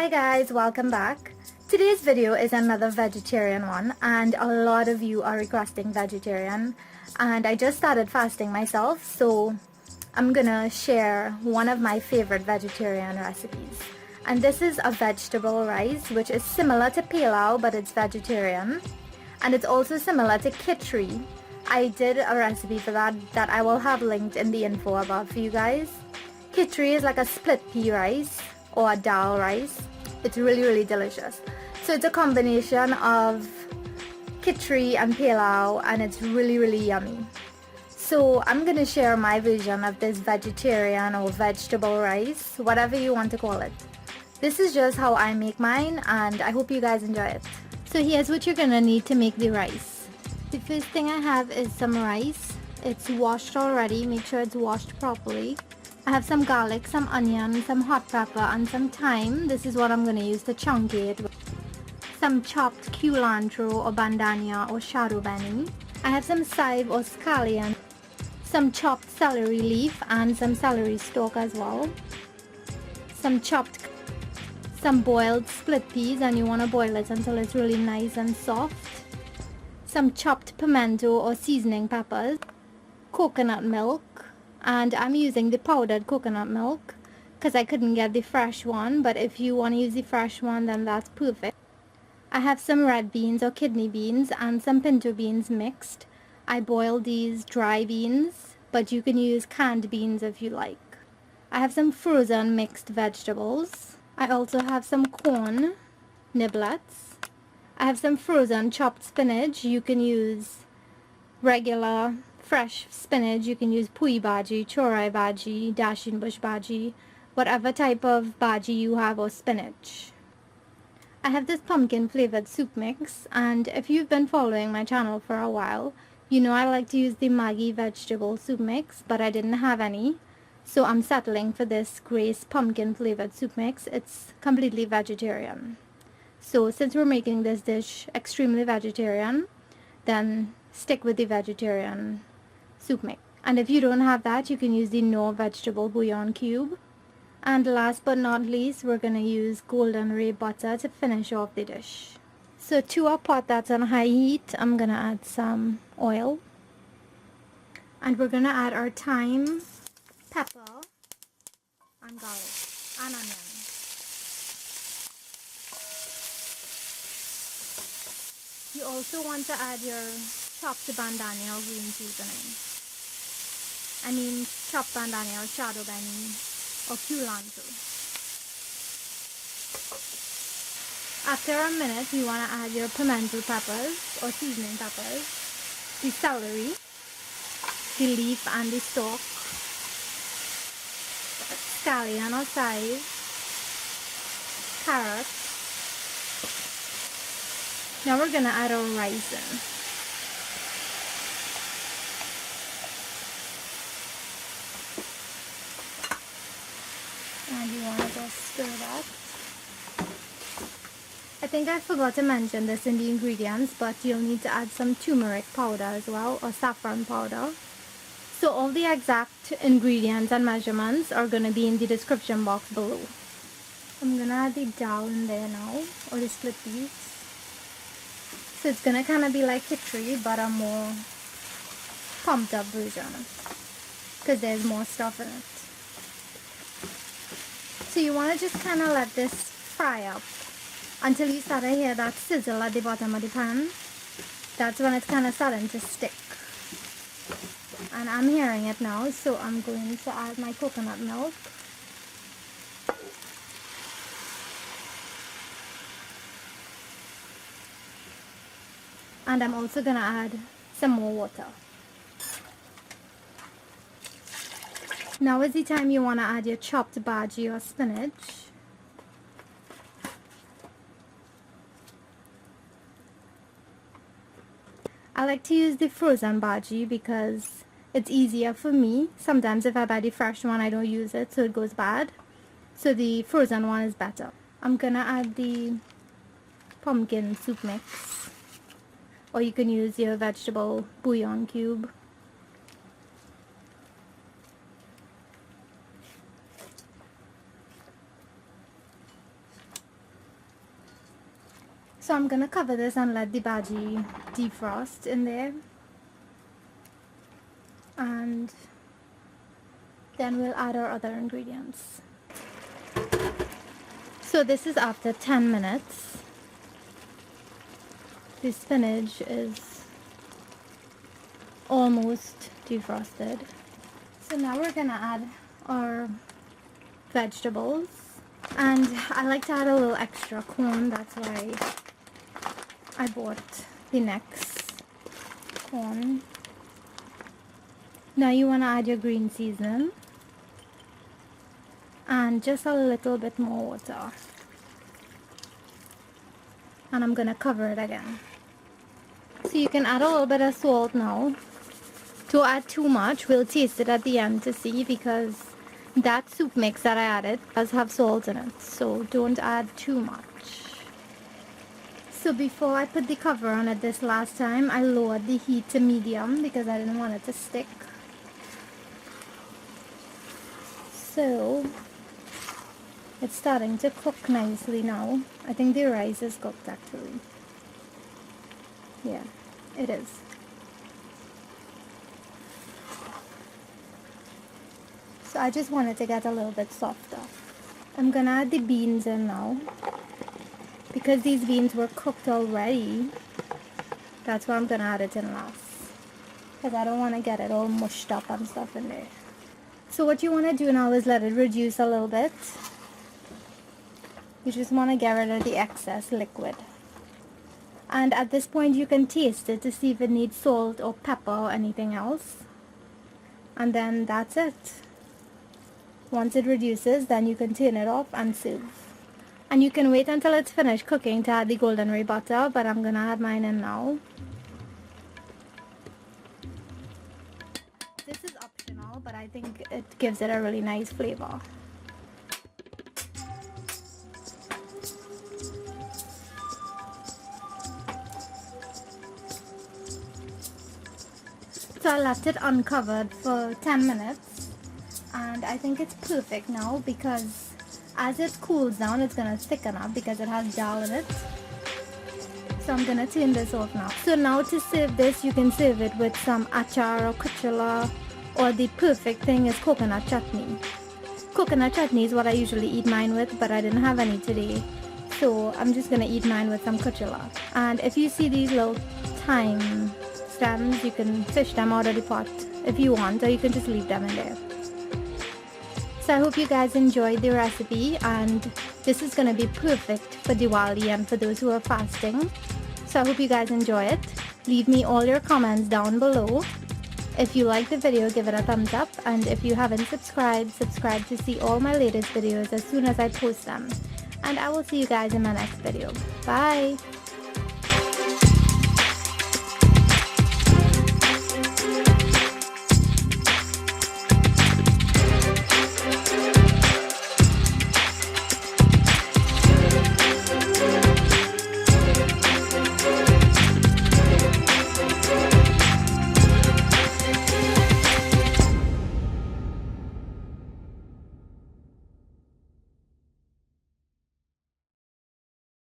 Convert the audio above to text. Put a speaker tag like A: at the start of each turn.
A: Hi guys, welcome back. Today's video is another vegetarian one, and a lot of you are requesting vegetarian, and I just started fasting myself, so I'm gonna share one of my favorite vegetarian recipes. And this is a vegetable rice which is similar to pilau but it's vegetarian, and it's also similar to khichdi. I did a recipe for that I will have linked in the info above for you guys. Khichdi is like a split pea rice or a dhal rice. It's really delicious. So it's a combination of khichdi and pilau, and it's really yummy. So I'm gonna share my version of this vegetarian or vegetable rice, whatever you want to call it. This is just how I make mine, and I hope you guys enjoy it. So here's what you're gonna need to make the rice. The first thing I have is some rice. It's washed already. Make sure it's washed properly. I have some garlic, some onion, some hot pepper, and some thyme. This is what I'm going to use to chunkate it. Some chopped culantro or bandhania or shadow beni. I have some stalk or scallion, some chopped celery leaf and some celery stalk as well. Some boiled split peas, and you want to boil it until it's really nice and soft. Some chopped pimento or seasoning peppers. Coconut milk. And I'm using the powdered coconut milk because I couldn't get the fresh one, but if you want to use the fresh one, then that's perfect. I have some red beans or kidney beans and some pinto beans mixed. I boiled these dry beans, but you can use canned beans if you like. I have some frozen mixed vegetables. I also have some corn niblets. I have some frozen chopped spinach. You can use regular fresh spinach, you can use pui bhaji, chorai bhaji, dashin bush bhaji, whatever type of bhaji you have or spinach. I have this pumpkin flavored soup mix, and if you've been following my channel for a while, you know I like to use the Maggi vegetable soup mix, but I didn't have any, so I'm settling for this Grace pumpkin flavored soup mix. It's completely vegetarian. So since we're making this dish extremely vegetarian, then stick with the vegetarian soup mix. And if you don't have that, you can use the no vegetable bouillon cube. And last but not least, we're going to use golden ray butter to finish off the dish. So to a pot that's on high heat, I'm going to add some oil. And we're going to add our thyme, pepper, and garlic, and onion. You also want to add your chopped bandhania or green seasoning. I mean chopped bandhania or shadow beni or culantro. After a minute, you want to add your pimento peppers or seasoning peppers, the celery, the leaf and the stalk, scallion or chives, carrots. Now we're going to add our rice in. And you want to just stir that. I think I forgot to mention this in the ingredients, but you'll need to add some turmeric powder as well, or saffron powder. So all the exact ingredients and measurements are going to be in the description box below. I'm going to add the dhal in there now, or the split peas. So it's going to kind of be like khichdi, but a more pumped up version, because there's more stuff in it. So you want to just kind of let this fry up until you start to hear that sizzle at the bottom of the pan. That's when it's kind of starting to stick. And I'm hearing it now, so I'm going to add my coconut milk. And I'm also going to add some more water. Now is the time you want to add your chopped bhaji or spinach. I like to use the frozen bhaji because it's easier for me. Sometimes if I buy the fresh one, I don't use it, so it goes bad. So the frozen one is better. I'm going to add the pumpkin soup mix. Or you can use your vegetable bouillon cube. So I'm gonna cover this and let the bhaji defrost in there, and then we'll add our other ingredients. So this is after 10 minutes. The spinach is almost defrosted. So now we're gonna add our vegetables, and I like to add a little extra corn, that's why I bought the next corn. Now you want to add your green seasoning and just a little bit more water, and I'm gonna cover it again. So you can add a little bit of salt now. To add too much, we'll taste it at the end to see, because that soup mix that I added does have salt in it, so don't add too much. So before I put the cover on it this last time, I lowered the heat to medium because I didn't want it to stick. So it's starting to cook nicely now. I think the rice is cooked actually. Yeah, it is. So I just want it to get a little bit softer. I'm gonna add the beans in now. Because these beans were cooked already, that's why I'm gonna add it in last. Because I don't want to get it all mushed up and stuff in there. So what you want to do now is let it reduce a little bit. You just want to get rid of the excess liquid. And at this point you can taste it to see if it needs salt or pepper or anything else. And then that's it. Once it reduces, then you can turn it off and serve. And you can wait until it's finished cooking to add the golden ray butter, but I'm gonna add mine in now. This is optional, but I think it gives it a really nice flavor. So I left it uncovered for 10 minutes, and I think it's perfect now, because as it cools down, it's gonna thicken up because it has dhal in it. So I'm gonna turn this off now. So now to serve this, you can serve it with some achar or kuchula, or the perfect thing is coconut chutney. Coconut chutney is what I usually eat mine with, but I didn't have any today, so I'm just gonna eat mine with some kuchula. And if you see these little thyme stems, you can fish them out of the pot if you want, or you can just leave them in there. So I hope you guys enjoyed the recipe, and this is going to be perfect for Diwali and for those who are fasting. So I hope you guys enjoy it. Leave me all your comments down below. If you like the video, give it a thumbs up, and if you haven't subscribed, subscribe to see all my latest videos as soon as I post them. And I will see you guys in my next video. Bye!